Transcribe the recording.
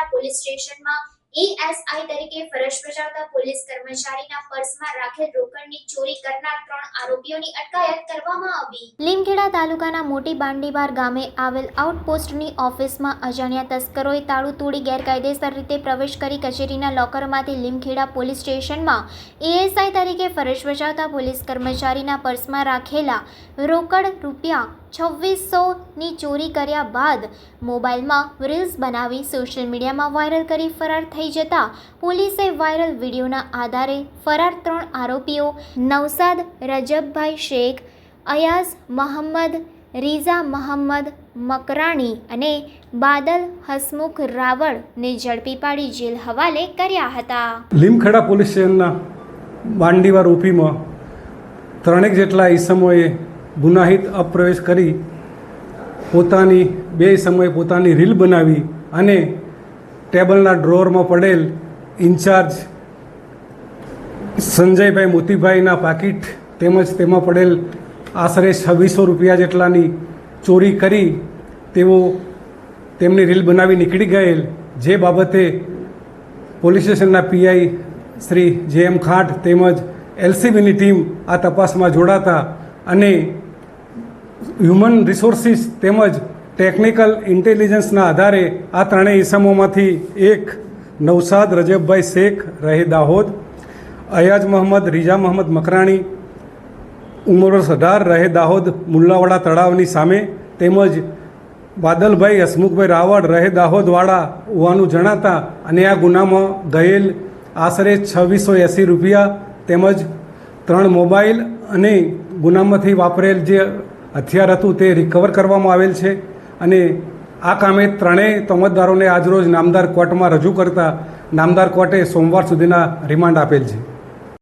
Limkheda police સ્ટેશનમાં ASI તરીકે ફરજ બજાવતા પોલીસ કર્મચારીના પર્સમાં રાખેલ રોકડની ચોરી કરનાર 3 આરોપીઓની અટકાયત કરવામાં આવી। લીમખેડા તાલુકાના મોટી બાંડીવાર ગામે આવેલ આઉટપોસ્ટની ઓફિસમાં અજાણ્યા તસ્કરોએ તાળું તોડી ગેરકાયદેસર રીતે પ્રવેશ કરી કચેરીના લોકરમાંથી લીમખેડા પોલીસ સ્ટેશનમાં એએસઆઈ તરીકે ફરજ બજાવતા પોલીસ કર્મચારીના પર્સમાં રાખેલા રોકડ રૂપિયા 2600ની ચોરી કર્યા બાદ મોબાઈલમાં રીલ્સ બનાવી સોશિયલ મીડિયામાં વાયરલ કરી ફરાર થઈ જતા પોલીસે વાયરલ વિડીયોના આધારે ફરાર 3 આરોપીઓ નવસાદ રજબભાઈ શેખ, અયાઝ મોહમ્મદ, રીઝા મોહમ્મદ મકરાણી અને બાદલ હસમુખ રાવળને ઝડપી પાડી જેલ હવાલે કર્યા હતા। લીમખેડા પોલીસ સ્ટેશનના બાંડીવાર ઓપીમાં 3 જેટલા ઈસમોએ ગુનાહિત અપ્રવેશ કરી પોતાની 2 સમયે પોતાની રીલ બનાવી અને ટેબલના ડ્રોવરમાં પડેલ ઇન્ચાર્જ સંજયભાઈ મોતીભાઈના પાકીટ તેમજ તેમાં પડેલ આશરે 2600 રૂપિયા જેટલાની ચોરી કરી તેઓ તેમની રીલ બનાવી નીકળી ગયેલ, જે બાબતે પોલીસ સ્ટેશનના પીઆઈ શ્રી જે.એમ. ખાંટ તેમજ એલસીબીની ટીમ આ તપાસમાં જોડાતા અને હ્યુમન રિસોર્સિસ તેમજ ટેકનિકલ ઇન્ટેલિજન્સના આધારે આ 3 ઈસમોમાંથી એક નવસાદ રજબભાઈ શેખ રહે દાહોદ, અયાજ મોહમ્મદ, રીઝા મોહમ્મદ મકરાણી ઉંમર 18 રહે દાહોદ મુલ્લાવાડા તળાવની સામે તેમજ બાદલભાઈ હસમુખભાઈ રાવળ રહે દાહોદવાળા હોવાનું જણાતા અને આ ગુનામાં ગયેલ આશરે 2680 રૂપિયા તેમજ 3 મોબાઈલ અને ગુનામાંથી વાપરેલ જે હથિયાર હતું તે રિકવર કરવામાં આવેલ છે અને આ કામે 3 તોમતદારોને આજરોજ નામદાર કોર્ટમાં રજૂ કરતા નામદાર કોર્ટે સોમવાર સુધીના રિમાન્ડ આપેલ છે।